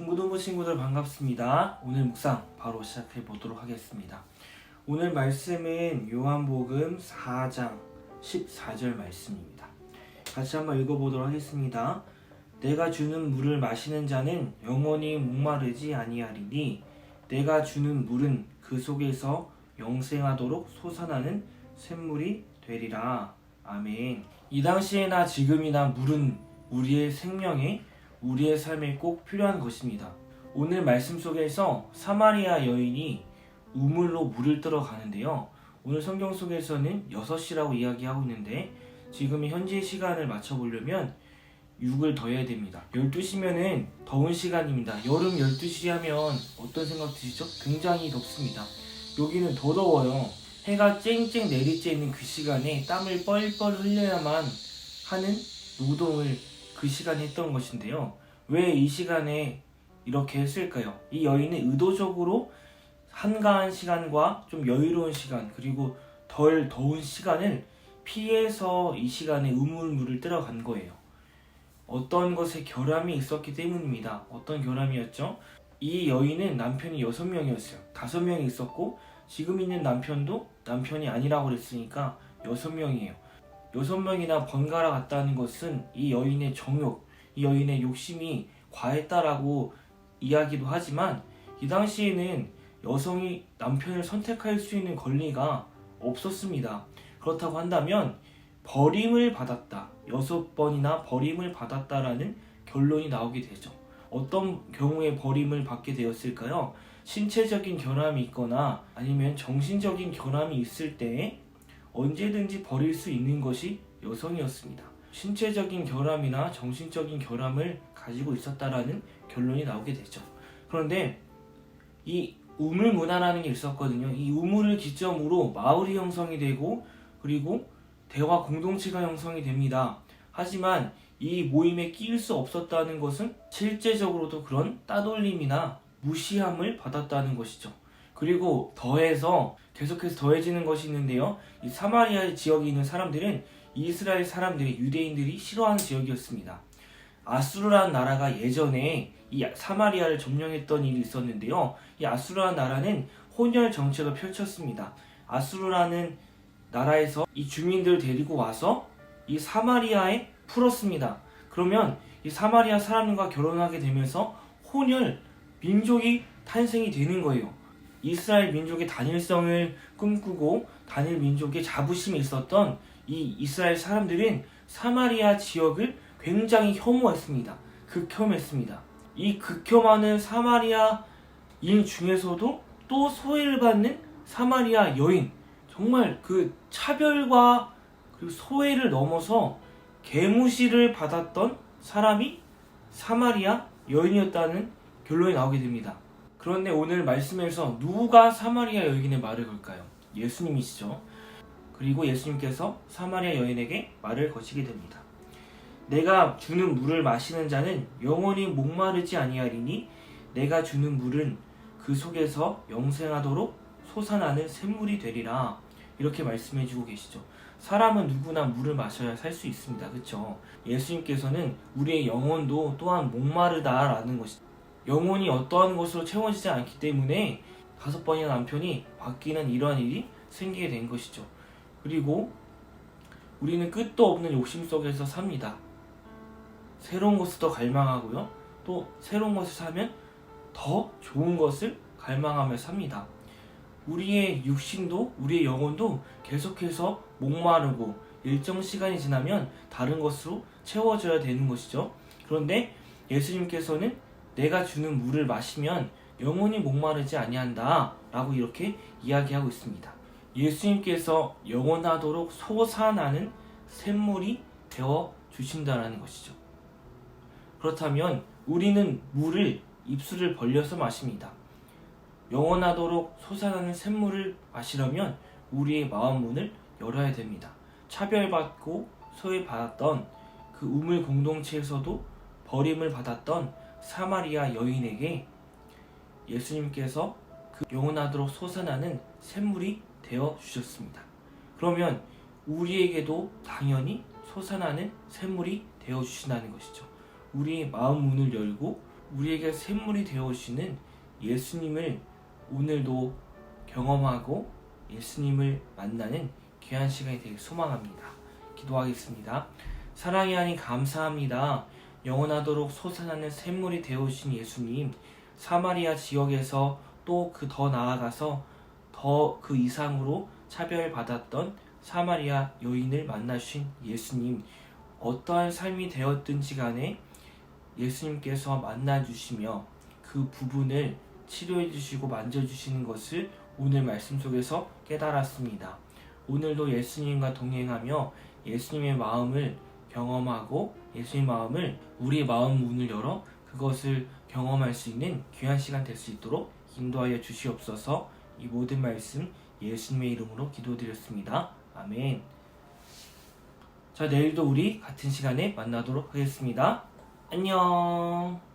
중고등부 친구들 반갑습니다. 오늘 묵상 바로 시작해 보도록 하겠습니다. 오늘 말씀은 요한복음 4장 14절 말씀입니다. 같이 한번 읽어보도록 하겠습니다. 내가 주는 물을 마시는 자는 영원히 목마르지 아니하리니 내가 주는 물은 그 속에서 영생하도록 솟아나는 샘물이 되리라. 아멘. 이 당시에나 지금이나 물은 우리의 생명에 우리의 삶에 꼭 필요한 것입니다. 오늘 말씀 속에서 사마리아 여인이 우물로 물을 뜨러 가는데요. 오늘 성경 속에서는 6시라고 이야기하고 있는데 지금 현재 시간을 맞춰보려면 6을 더해야 됩니다. 12시면은 더운 시간입니다. 여름 12시 하면 어떤 생각 드시죠? 굉장히 덥습니다. 여기는 더 더워요. 해가 쨍쨍 내리쬐 있는 그 시간에 땀을 뻘뻘 흘려야만 하는 노동을 그 시간에 했던 것인데요. 왜 이 시간에 이렇게 했을까요? 이 여인은 의도적으로 한가한 시간과 좀 여유로운 시간 그리고 덜 더운 시간을 피해서 이 시간에 우물물을 뜨러 간 거예요. 어떤 것에 결함이 있었기 때문입니다. 어떤 결함이었죠? 이 여인은 남편이 6명이었어요. 5명이 있었고 지금 있는 남편도 남편이 아니라고 그랬으니까 6명이에요. 6명이나 번갈아 갔다는 것은 이 여인의 정욕, 이 여인의 욕심이 과했다라고 이야기도 하지만 이 당시에는 여성이 남편을 선택할 수 있는 권리가 없었습니다. 그렇다고 한다면 버림을 받았다, 6번이나 버림을 받았다라는 결론이 나오게 되죠. 어떤 경우에 버림을 받게 되었을까요? 신체적인 결함이 있거나 아니면 정신적인 결함이 있을 때에 언제든지 버릴 수 있는 것이 여성이었습니다. 신체적인 결함이나 정신적인 결함을 가지고 있었다라는 결론이 나오게 되죠. 그런데 이 우물 문화라는 게 있었거든요. 이 우물을 기점으로 마을이 형성이 되고 그리고 대화 공동체가 형성이 됩니다. 하지만 이 모임에 끼일 수 없었다는 것은 실제적으로도 그런 따돌림이나 무시함을 받았다는 것이죠. 그리고 더해서 계속해서 더해지는 것이 있는데요. 이 사마리아 지역에 있는 사람들은 이스라엘 사람들이, 유대인들이 싫어하는 지역이었습니다. 아수르라는 나라가 예전에 이 사마리아를 점령했던 일이 있었는데요. 이 아수르라는 나라는 혼혈 정책을 펼쳤습니다. 아수르라는 나라에서 이 주민들을 데리고 와서 이 사마리아에 풀었습니다. 그러면 이 사마리아 사람과 결혼하게 되면서 혼혈 민족이 탄생이 되는 거예요. 이스라엘 민족의 단일성을 꿈꾸고 단일 민족의 자부심이 있었던 이 이스라엘 사람들은 사마리아 지역을 굉장히 혐오했습니다. 극혐했습니다. 이 극혐하는 사마리아인 중에서도 또 소외를 받는 사마리아 여인, 정말 그 차별과 그리고 소외를 넘어서 개무시를 받았던 사람이 사마리아 여인이었다는 결론이 나오게 됩니다. 그런데 오늘 말씀에서 누가 사마리아 여인의 말을 걸까요? 예수님이시죠. 그리고 예수님께서 사마리아 여인에게 말을 거시게 됩니다. 내가 주는 물을 마시는 자는 영원히 목마르지 아니하리니 내가 주는 물은 그 속에서 영생하도록 솟아나는 샘물이 되리라. 이렇게 말씀해주고 계시죠. 사람은 누구나 물을 마셔야 살 수 있습니다. 그렇죠? 예수님께서는 우리의 영혼도 또한 목마르다라는 것이죠. 영혼이 어떠한 것으로 채워지지 않기 때문에 5번이나 남편이 바뀌는 이러한 일이 생기게 된 것이죠. 그리고 우리는 끝도 없는 욕심 속에서 삽니다. 새로운 것을 더 갈망하고요. 또 새로운 것을 사면 더 좋은 것을 갈망하며 삽니다. 우리의 육신도 우리의 영혼도 계속해서 목마르고 일정 시간이 지나면 다른 것으로 채워져야 되는 것이죠. 그런데 예수님께서는 내가 주는 물을 마시면 영원히 목마르지 아니한다 라고 이렇게 이야기하고 있습니다. 예수님께서 영원하도록 솟아나는 샘물이 되어 주신다라는 것이죠. 그렇다면 우리는 물을 입술을 벌려서 마십니다. 영원하도록 솟아나는 샘물을 마시려면 우리의 마음 문을 열어야 됩니다. 차별받고 소외받았던 그 우물 공동체에서도 버림을 받았던 사마리아 여인에게 예수님께서 그 영원하도록 솟아나는 샘물이 되어 주셨습니다. 그러면 우리에게도 당연히 솟아나는 샘물이 되어 주신다는 것이죠. 우리의 마음 문을 열고 우리에게 샘물이 되어 오시는 예수님을 오늘도 경험하고 예수님을 만나는 귀한 시간이 되길 소망합니다. 기도하겠습니다. 사랑의 하나님 감사합니다. 영원하도록 솟아나는 샘물이 되어 오신 예수님, 사마리아 지역에서 또 그 더 나아가서 더 그 이상으로 차별받았던 사마리아 여인을 만나신 예수님, 어떠한 삶이 되었든지 간에 예수님께서 만나주시며 그 부분을 치료해주시고 만져주시는 것을 오늘 말씀 속에서 깨달았습니다. 오늘도 예수님과 동행하며 예수님의 마음을 경험하고 예수님의 마음을 우리의 마음 문을 열어 그것을 경험할 수 있는 귀한 시간 될 수 있도록 인도하여 주시옵소서. 이 모든 말씀 예수님의 이름으로 기도드렸습니다. 아멘. 자, 내일도 우리 같은 시간에 만나도록 하겠습니다. 안녕.